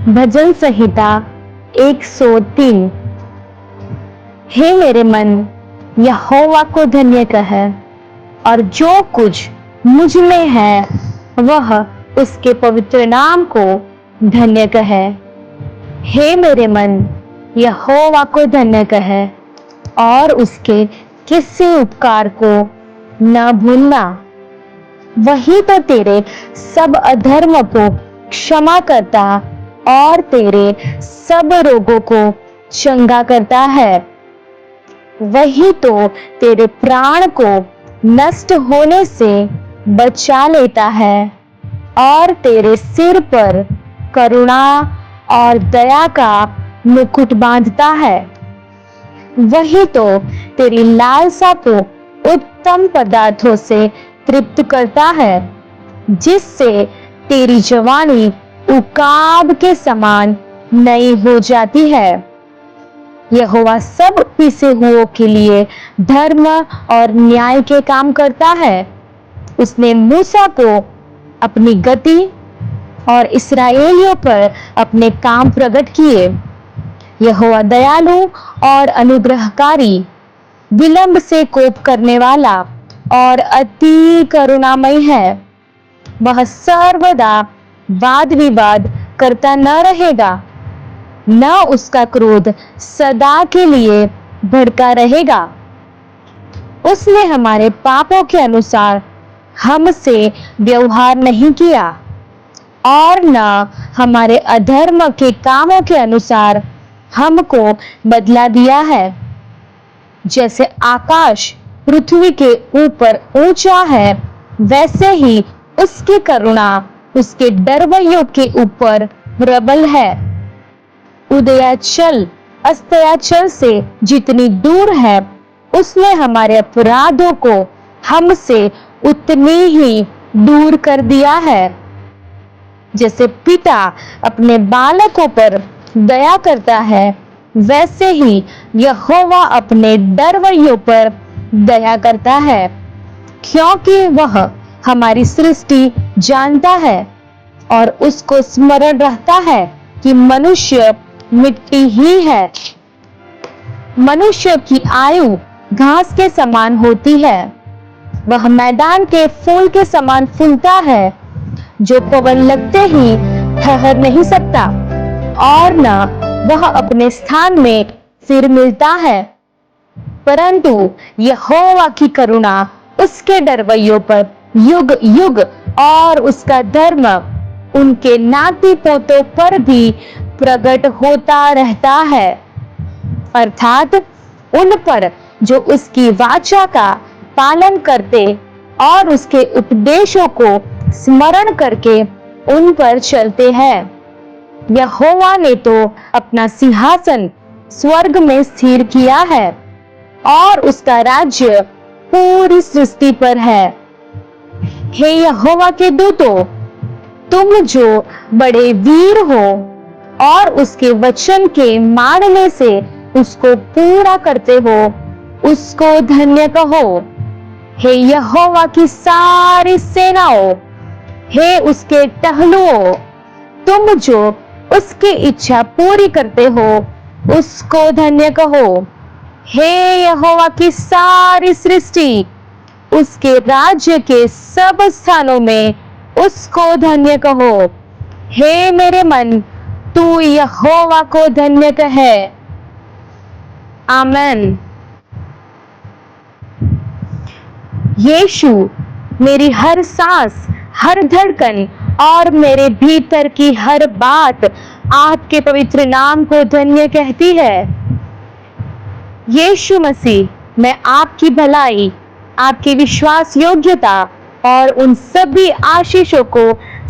भजन संहिता 103। हे मेरे मन, यहोवा को धन्य कह, और जो कुछ मुझ में है वह उसके पवित्र नाम को धन्य कह। हे मेरे मन, यहोवा को धन्य कह, और उसके किसी उपकार को न भूलना। वही तो तेरे सब अधर्म को क्षमा करता और तेरे सब रोगों को चंगा करता है। वही तो तेरे प्राण को नष्ट होने से बचा लेता है और तेरे सिर पर करुणा और दया का मुकुट बांधता है। वही तो तेरी लालसा को उत्तम पदार्थों से तृप्त करता है, जिससे तेरी जवानी उकाब के समान नई हो जाती है। यहोवा सब पिसे हुओं के लिए धर्म और न्याय के काम करता है। उसने मूसा को अपनी गति और इस्राएलियों पर अपने काम प्रकट किए। यहोवा दयालु और अनुग्रहकारी, विलंब से कोप करने वाला और अति करुणामय है। वह सर्वदा वाद विवाद करता न रहेगा, न उसका क्रोध सदा के लिए भड़का रहेगा। उसने हमारे पापों के अनुसार हमसे व्यवहार नहीं किया और न हमारे अधर्म के कामों के अनुसार हमको बदला दिया है। जैसे आकाश पृथ्वी के ऊपर ऊंचा है, वैसे ही उसकी करुणा उसके डरवैयों के ऊपर प्रबल है। उदयाचल अस्ताचल से जितनी दूर है, उसने हमारे अपराधों को हमसे उतनी ही दूर कर दिया है। जैसे पिता अपने बालकों पर दया करता है, वैसे ही यहोवा अपने डरवैयों पर दया करता है, क्योंकि वह हमारी सृष्टि जानता है और उसको स्मरण रहता है कि मनुष्य मिट्टी ही है। मनुष्य की आयु घास के समान होती है, वह मैदान के फूल के समान फूलता है, जो पवन लगते ही ठहर नहीं सकता और न वह अपने स्थान में फिर मिलता है। परंतु यहोवा की करुणा उसके डरवैयों पर युग युग और उसका धर्म उनके नाती पोतों पर भी प्रकट होता रहता है, अर्थात उन पर जो उसकी वाचा का पालन करते और उसके उपदेशों को स्मरण करके उन पर चलते हैं। यहोवा ने तो अपना सिंहासन स्वर्ग में स्थिर किया है और उसका राज्य पूरी सृष्टि पर है। हे यहोवा के दूतों, तुम जो बड़े वीर हो और उसके वचन के मानने से उसको पूरा करते हो, उसको धन्य कहो। हे यहोवा की सारी सेनाओं, हे उसके टहलुओं, तुम जो उसकी इच्छा पूरी करते हो, उसको धन्य कहो। हे यहोवा की सारी सृष्टि, उसके राज्य के सब स्थानों में उसको धन्य कहो। हे मेरे मन, तू यहोवा को धन्य कहे। आमेन। यीशु मेरी हर सांस, हर धड़कन और मेरे भीतर की हर बात आपके पवित्र नाम को धन्य कहती है। यीशु मसीह, मैं आपकी भलाई, आपकी विश्वास योग्यता और उन सभी आशीषों को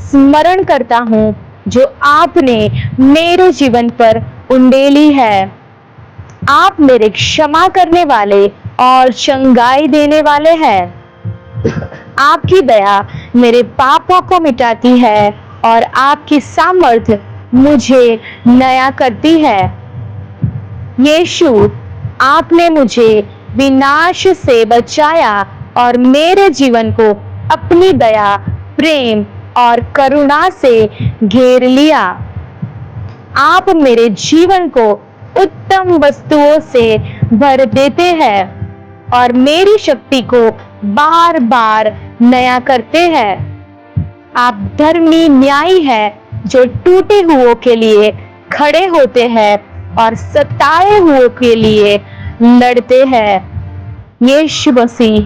स्मरण करता हूँ जो आपने मेरे जीवन पर उंडेली है। आप मेरे क्षमा करने वाले और चंगाई देने वाले हैं। आपकी दया मेरे पापों को मिटाती है और आपकी सामर्थ्य मुझे नया करती है। यीशु, आपने मुझे विनाश से बचाया और मेरे जीवन को अपनी दया, प्रेम और करुणा से घेर लिया। आप मेरे जीवन को उत्तम वस्तुओं से भर देते हैं और मेरी शक्ति को बार बार नया करते हैं। आप धर्मी न्यायी हैं जो टूटे हुओं के लिए खड़े होते हैं और सताए हुओं के लिए लड़ते हैं। यीशु मसीह,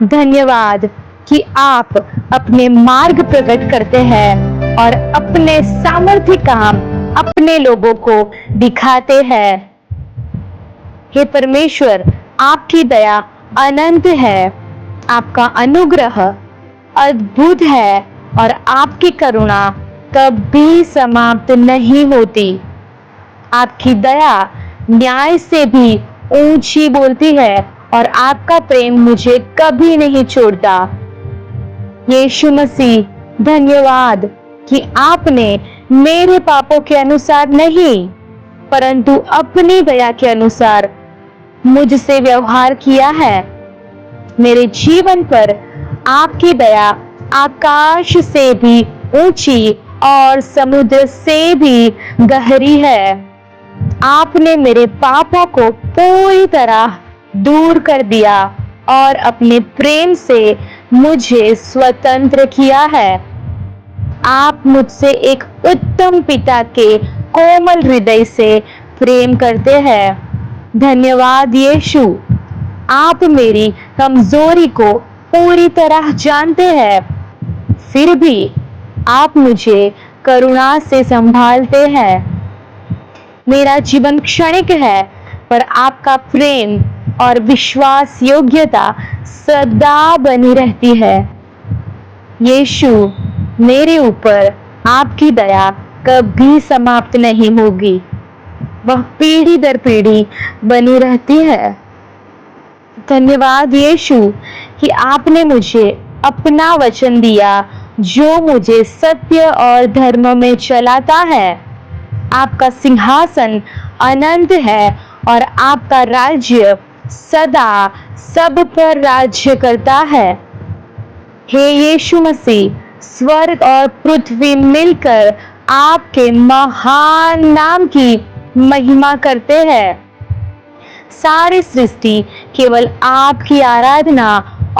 धन्यवाद कि आप अपने मार्ग प्रकट करते हैं और अपने सामर्थ्य काम अपने लोगों को दिखाते हैं। हे परमेश्वर, आपकी दया अनंत है, आपका अनुग्रह अद्भुत है और आपकी करुणा कभी समाप्त नहीं होती। आपकी दया न्याय से भी ऊंची बोलती है और आपका प्रेम मुझे कभी नहीं छोड़ता। यीशु मसीह, धन्यवाद कि आपने मेरे पापों के अनुसार नहीं परंतु अपनी दया के अनुसार मुझसे व्यवहार किया है। मेरे जीवन पर आपकी दया आकाश से भी ऊंची और समुद्र से भी गहरी है। आपने मेरे पापों को पूरी तरह दूर कर दिया और अपने प्रेम से मुझे स्वतंत्र किया है। आप मुझसे एक उत्तम पिता के कोमल हृदय से प्रेम करते हैं। धन्यवाद यीशु, आप मेरी कमजोरी को पूरी तरह जानते हैं, फिर भी आप मुझे करुणा से संभालते हैं। मेरा जीवन क्षणिक है पर आपका प्रेम और विश्वास योग्यता सदा बनी रहती है। यीशु, मेरे ऊपर आपकी दया कभी समाप्त नहीं होगी, वह पीढ़ी दर पीढ़ी बनी रहती है। धन्यवाद यीशु कि आपने मुझे अपना वचन दिया जो मुझे सत्य और धर्म में चलाता है। आपका सिंहासन अनंत है और आपका राज्य सदा सब पर राज्य करता है। हे यीशु मसीह, स्वर्ग और पृथ्वी मिलकर आपके महान नाम की महिमा करते हैं। सारी सृष्टि केवल आपकी आराधना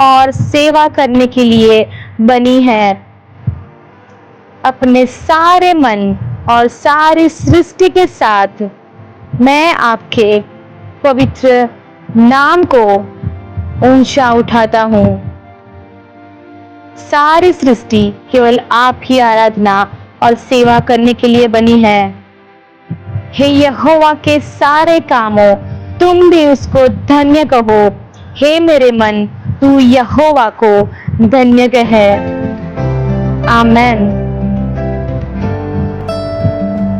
और सेवा करने के लिए बनी है। अपने सारे मन और सारी सृष्टि के साथ मैं आपके पवित्र नाम को ऊंचा उठाता हूँ। सारी सृष्टि केवल आपकी आराधना और सेवा करने के लिए बनी है। हे यहोवा के सारे कामों, तुम भी उसको धन्य कहो। हे मेरे मन, तू यहोवा को धन्य कहे। आमेन।